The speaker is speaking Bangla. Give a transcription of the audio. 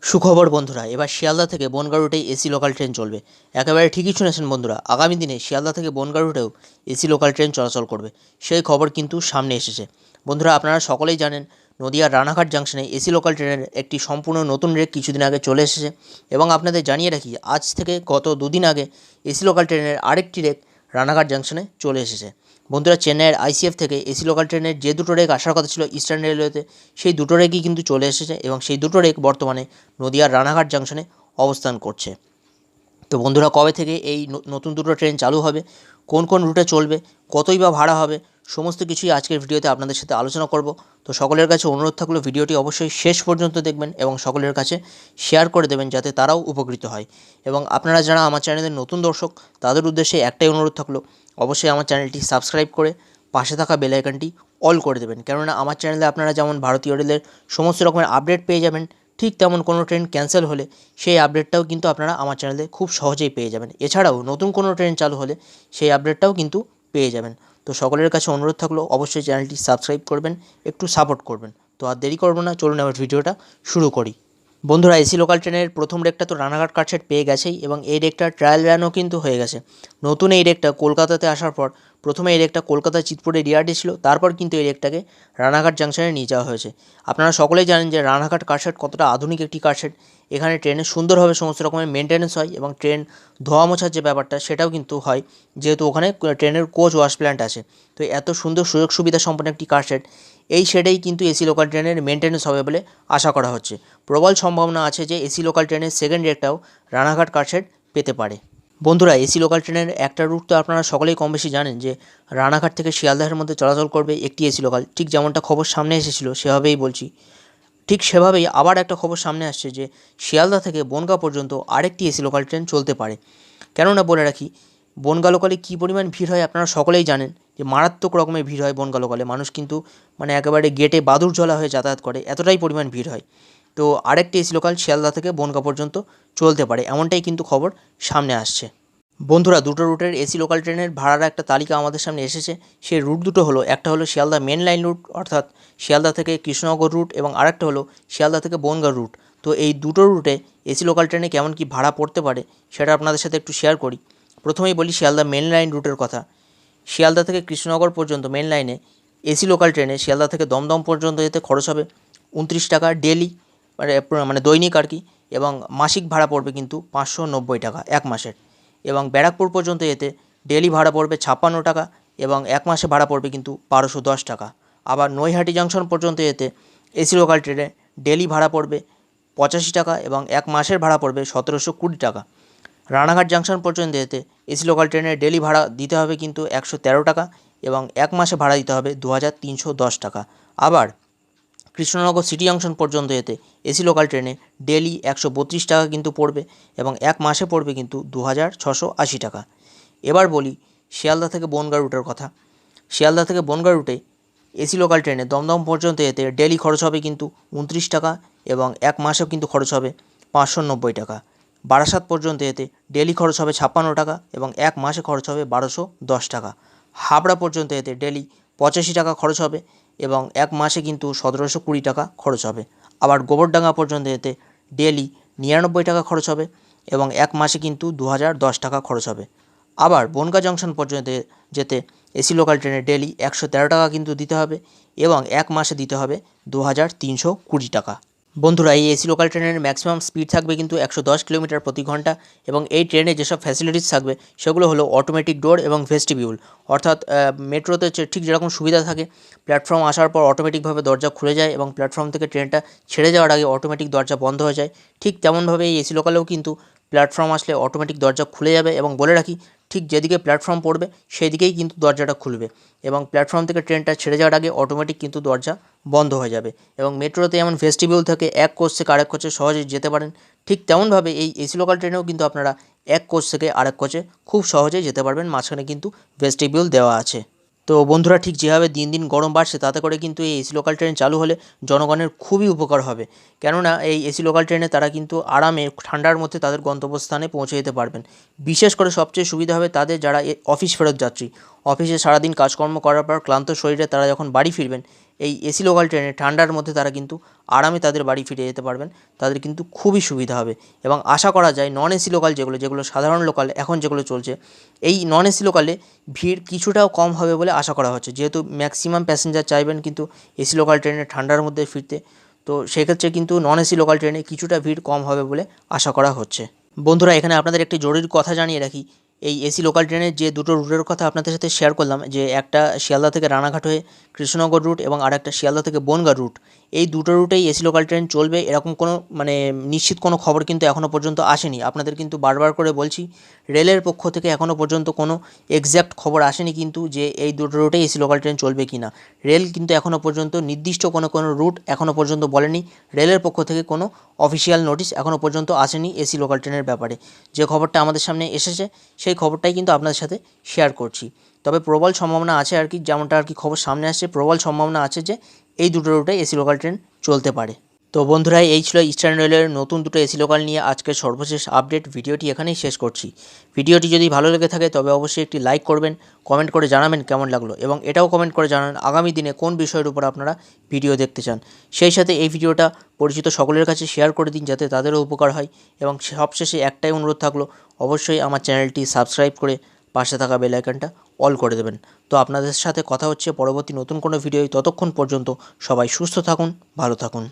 সুখবর বন্ধুরা, এবার শিয়ালদা থেকে বনগাঁ রুটেই এসি লোকাল ট্রেন চলবে। একেবারে ঠিকই শুনেছেন বন্ধুরা, আগামী দিনে শিয়ালদা থেকে বনগাঁ রুটেও এসি লোকাল ট্রেন চলাচল করবে। সেই খবর কিন্তু সামনে এসেছে। বন্ধুরা, আপনারা সকলেই জানেন নদিয়ার রানাঘাট জাংশনে এসি লোকাল ট্রেনের একটি সম্পূর্ণ নতুন রেক কিছুদিন আগে চলে এসেছে। এবং আপনাদের জানিয়ে রাখি, আজ থেকে গত দুদিন আগে এসি লোকাল ট্রেনের আরেকটি রেক রানাঘাট জাংশনে চলে এসেছে। বন্ধুরা, চেন্নাইয়ের আইসিএফ থেকে এসি লোকাল ট্রেনের যে দুটো রেক আসার কথা ছিল ইস্টার্ন রেলওয়েতে, সেই দুটো রেকই কিন্তু চলে এসেছে এবং সেই দুটো রেক বর্তমানে নদিয়ার রানাঘাট জাংশনে অবস্থান করছে। তো বন্ধুরা, কবে থেকে এই নতুন দুটো ট্রেন চালু হবে, কোন কোন রুটে চলবে, কতই বা ভাড়া হবে, সমস্ত কিছুই আজকের ভিডিওতে আপনাদের সাথে আলোচনা করব। তো সকলের কাছে অনুরোধ থাকলো ভিডিওটি অবশ্যই শেষ পর্যন্ত দেখবেন এবং সকলের কাছে শেয়ার করে দেবেন যাতে তারাও উপকৃত হয়। এবং আপনারা যারা আমার চ্যানেলের নতুন দর্শক, তাদের উদ্দেশ্যে একটাই অনুরোধ থাকলো, অবশ্যই আমার চ্যানেলটি সাবস্ক্রাইব করে পাশে থাকা বেল আইকনটি অল করে দেবেন। কেননা আমার চ্যানেলে আপনারা যেমন ভারতীয় রেলের সমস্ত রকমের আপডেট পেয়ে যাবেন, ঠিক তেমন কোনো ট্রেন ক্যান্সেল হলে সেই আপডেটটাও কিন্তু আপনারা আমার চ্যানেলে খুব সহজেই পেয়ে যাবেন। এছাড়াও নতুন কোনো ট্রেন চালু হলে সেই আপডেটটাও কিন্তু পেয়ে যাবেন। তো সকলের কাছে অনুরোধ থাকলো অবশ্যই চ্যানেলটি সাবস্ক্রাইব করবেন, একটু সাপোর্ট করবেন। তো আর দেরি করবো না, চলুন আমার ভিডিওটা শুরু করি। বন্ধুরা, এসি লোকাল ট্রেনের প্রথম রেকটা তো রানাঘাট কাটছেট পেয়ে গেছেই এবং এই রেকটার ট্রায়াল রানও কিন্তু হয়ে গেছে। নতুন এই রেকটা কলকাতাতে আসার পর প্রথমে এই রেকটা কলকাতা চিতপুরের রিয়ার্ডে ছিল, তারপর কিন্তু এই রেকটাকে রানাঘাট জাংশনে নিয়ে যাওয়া হয়েছে। আপনারা সকলেই জানেন যে রানাঘাট কারশেড কতটা আধুনিক একটি কারশেড। এখানে ট্রেনে সুন্দরভাবে সমস্ত রকমের মেনটেন্যান্স হয় এবং ট্রেন ধোয়া মোছার যে ব্যাপারটা সেটাও কিন্তু হয়, যেহেতু ওখানে ট্রেনের কোচ ওয়াশ প্ল্যান্ট আছে। তো এত সুন্দর সুযোগ সুবিধা সম্পন্ন একটি কারশেড, এই শেডেই কিন্তু এসি লোকাল ট্রেনের মেনটেন্যান্স হবে বলে আশা করা হচ্ছে। প্রবল সম্ভাবনা আছে যে এসি লোকাল ট্রেনের সেকেন্ড রেকটাও রানাঘাট কারশেড পেতে পারে। বন্ধুরা, এসি লোকাল ট্রেনের একটা রুট তো আপনারা সকলেই কম বেশি জানেন যে রানাঘাট থেকে শিয়ালদাহের মধ্যে চলাচল করবে একটি এসি লোকাল। ঠিক যেমনটা খবর সামনে এসেছিল সেভাবেই বলছি, ঠিক সেভাবেই আবার একটা খবর সামনে আসছে যে শিয়ালদা থেকে বনগাঁ পর্যন্ত আরেকটি এসি লোকাল ট্রেন চলতে পারে। কেননা বলে রাখি, বনগাঁ লোকালে কী পরিমাণ ভিড় হয় আপনারা সকলেই জানেন, যে মারাত্মক রকমের ভিড় হয় বনগাঁ লোকালে। মানুষ কিন্তু একেবারে গেটে বাদুড় ঝোলা হয়ে যাতায়াত করে, এতটাই পরিমাণ ভিড় হয়। তো আরেকটি এসি লোকাল শিয়ালদা থেকে বনগাঁ পর্যন্ত চলতে পারে, এমনটাই কিন্তু খবর সামনে আসছে। বন্ধুরা, দুটো রুটের এসি লোকাল ট্রেনের ভাড়ার একটা তালিকা আমাদের সামনে এসেছে। সেই রুট দুটো হলো, একটা হলো শিয়ালদা মেন লাইন রুট অর্থাৎ শিয়ালদা থেকে কৃষ্ণনগর রুট এবং আরেকটা হলো শিয়ালদা থেকে বনগাঁ রুট। তো এই দুটো রুটে এসি লোকাল ট্রেনে কেমন কি ভাড়া পড়তে পারে সেটা আপনাদের সাথে একটু শেয়ার করি। প্রথমেই বলি শিয়ালদা মেন লাইন রুটের কথা। শিয়ালদা থেকে কৃষ্ণনগর পর্যন্ত মেন লাইনে এসি লোকাল ট্রেনে শিয়ালদা থেকে দমদম পর্যন্ত যেতে খরচ হবে 29 টাকা ডেলি, দৈনিক আর কি। এবং মাসিক ভাড়া পড়বে কিন্তু 590 টাকা এক মাসের। এবং ব্যারাকপুর পর্যন্ত যেতে ডেলি ভাড়া পড়বে 56 টাকা এবং এক মাসে ভাড়া পড়বে কিন্তু 1210 টাকা। আবার নৈহাটি জাংশন পর্যন্ত যেতে এসি লোকাল ট্রেনে ডেলি ভাড়া পড়বে 85 টাকা এবং এক মাসের ভাড়া পড়বে 1720 টাকা। রানাঘাট জাংশন পর্যন্ত যেতে এসি লোকাল ট্রেনের ডেলি ভাড়া দিতে হবে কিন্তু 113 টাকা এবং এক মাসে ভাড়া দিতে হবে 2310 টাকা। আবার কৃষ্ণনগর সিটি জাংশন পর্যন্ত যেতে এসি লোকাল ট্রেনে ডেলি 132 টাকা কিন্তু পড়বে এবং এক মাসে পড়বে কিন্তু 2680 টাকা। এবার বলি শিয়ালদা থেকে বনগাঁ রুটের কথা। শিয়ালদা থেকে বনগাঁ রুটে এসি লোকাল ট্রেনে দমদম পর্যন্ত যেতে ডেলি খরচ হবে কিন্তু 29 টাকা এবং এক মাসেও কিন্তু খরচ হবে 590 টাকা। বারাসাত পর্যন্ত যেতে ডেলি খরচ হবে 56 টাকা এবং এক মাসে খরচ হবে 1210 টাকা। হাবড়া পর্যন্ত যেতে ডেলি 85 টাকা খরচ হবে এবং এক মাসে কিন্তু 1720 টাকা খরচ হবে। আবার গোবরডাঙ্গা পর্যন্ত যেতে ডেলি 99 টাকা খরচ হবে এবং এক মাসে কিন্তু 2010 টাকা খরচ হবে। আবার বনগাঁ জংশন পর্যন্ত যেতে এসি লোকাল ট্রেনে ডেলি 113 টাকা কিন্তু দিতে হবে এবং এক মাসে দিতে হবে 2320 টাকা। বন্ধুরা, এই এসি লোকাল ট্রেনের ম্যাক্সিমাম স্পিড থাকবে কিন্তু 110 কিলোমিটার প্রতি ঘন্টা এবং এই ট্রেনে যেসব ফ্যাসিলিটিস থাকবে সেগুলো হলো অটোমেটিক ডোর এবং ভেস্টিবিউল। অর্থাৎ মেট্রোতে ঠিক যেরকম সুবিধা থাকে, প্ল্যাটফর্ম আসার পর অটোমেটিকভাবে দরজা খুলে যায় এবং প্ল্যাটফর্ম থেকে ট্রেনটা ছেড়ে যাওয়ার আগে অটোমেটিক দরজা বন্ধ হয়ে যায়, ঠিক তেমনভাবে এই এসি লোকালেও কিন্তু প্ল্যাটফর্ম আসলে অটোমেটিক দরজা খুলে যাবে। এবং বলে রাখি, ঠিক যেদিকে প্ল্যাটফর্ম পড়বে সেই দিকেই কিন্তু দরজাটা খুলবে এবং প্ল্যাটফর্ম থেকে ট্রেনটা ছেড়ে যাওয়ার আগে অটোমেটিক কিন্তু দরজা বন্ধ হয়ে যাবে। এবং মেট্রোতে যেমন ভেস্টিবিউল থেকে এক কোচ থেকে আরেক কোচে সহজেই যেতে পারেন, ঠিক তেমনভাবে এই এসি লোকাল ট্রেনেও কিন্তু আপনারা এক কোচ থেকে আরেক কোচে খুব সহজেই যেতে পারবেন, মাঝখানে কিন্তু ভেস্টিবিউল দেওয়া আছে। তো বন্ধুরা, ঠিক যেভাবে দিন দিন গরম বাড়ছে তাতে করে কিন্তু এই এসি লোকাল ট্রেন চালু হলে জনগণের খুবই উপকার হবে। কেননা এই এসি লোকাল ট্রেনে তারা কিন্তু আরামে ঠান্ডার মধ্যে তাদের গন্তব্যস্থানে পৌঁছে যেতে পারবেন। বিশেষ করে সবচেয়ে সুবিধা হবে তাদের যারা অফিস ফেরত যাত্রী, অফিসে সারাদিন কাজকর্ম করার পর ক্লান্ত শরীরে তারা যখন বাড়ি ফিরবেন, এই এসি লোকাল ট্রেনে ঠান্ডার মধ্যে তারা কিন্তু আরামে তাদের বাড়ি ফিরে যেতে পারবেন। তাদের কিন্তু খুবই সুবিধা হবে এবং আশা করা যায় নন এসি লোকাল যেগুলো সাধারণ লোকাল এখন যেগুলো চলছে, এই নন এসি লোকালে ভিড় কিছুটাও কম হবে বলে আশা করা হচ্ছে, যেহেতু ম্যাক্সিমাম প্যাসেঞ্জার চাইবেন কিন্তু এসি লোকাল ট্রেনে ঠান্ডার মধ্যে ফিরতে। তো সেক্ষেত্রে কিন্তু নন এসি লোকাল ট্রেনে কিছুটা ভিড় কম হবে বলে আশা করা হচ্ছে। বন্ধুরা, এখানে আপনাদের একটি জরুরি কথা জানিয়ে রাখি, এই এসি লোকাল ট্রেনের যে দুটো রুটের কথা আপনাদের সাথে শেয়ার করলাম, যে একটা শিয়ালদা থেকে রানাঘাট হয়ে কৃষ্ণনগর রুট এবং আরেকটা শিয়ালদা থেকে বনগাঁ রুট, এই দুটো রুটেই এসি লোকাল ট্রেন চলবে এরকম কোনো নিশ্চিত কোনো খবর কিন্তু এখনও পর্যন্ত আসেনি। আপনাদের কিন্তু বারবার করে বলছি, রেলের পক্ষ থেকে এখনও পর্যন্ত কোনো এক্স্যাক্ট খবর আসেনি কিন্তু যে এই দুটো রুটেই এসি লোকাল ট্রেন চলবে কি না। রেল কিন্তু এখনও পর্যন্ত নির্দিষ্ট কোনো রুট এখনও পর্যন্ত বলেনি। রেলের পক্ষ থেকে কোনো অফিসিয়াল নোটিশ এখনও পর্যন্ত আসেনি এসি লোকাল ট্রেনের ব্যাপারে। যে খবরটা আমাদের সামনে এসেছে সেই খবরটাই কিন্তু আপনাদের সাথে শেয়ার করছি। তবে প্রবল সম্ভাবনা আছে আর কি, যেমনটা আর কি খবর সামনে আসছে, প্রবল সম্ভাবনা আছে যে এই দুটো রুটে এসি লোকাল ট্রেন চলতে পারে। তো বন্ধুরা, এই ছিল ইস্টার্ন রেলের নতুন দুটো এসি লোকাল নিয়ে আজকের সর্বশেষ আপডেট। ভিডিওটি এখানেই শেষ করছি। ভিডিওটি যদি ভালো লেগে থাকে তবে অবশ্যই একটি লাইক করবেন, কমেন্ট করে জানাবেন কেমন লাগলো, এবং এটাও কমেন্ট করে জানান আগামী দিনে কোন বিষয়ের উপর আপনারা ভিডিও দেখতে চান। সেই সাথে এই ভিডিওটা পরিচিত সকলের কাছে শেয়ার করে দিন যাতে তাদেরও উপকার হয়। এবং সবশেষে একটাই অনুরোধ থাকলো, অবশ্যই আমার চ্যানেলটি সাবস্ক্রাইব করে পাশে থাকা বেল আইকনটা অল করে দেবেন। তো আপনাদের সাথে কথা হচ্ছে পরবর্তী নতুন কোনো ভিডিও। ততক্ষণ পর্যন্ত সবাই সুস্থ থাকুন, ভালো থাকুন।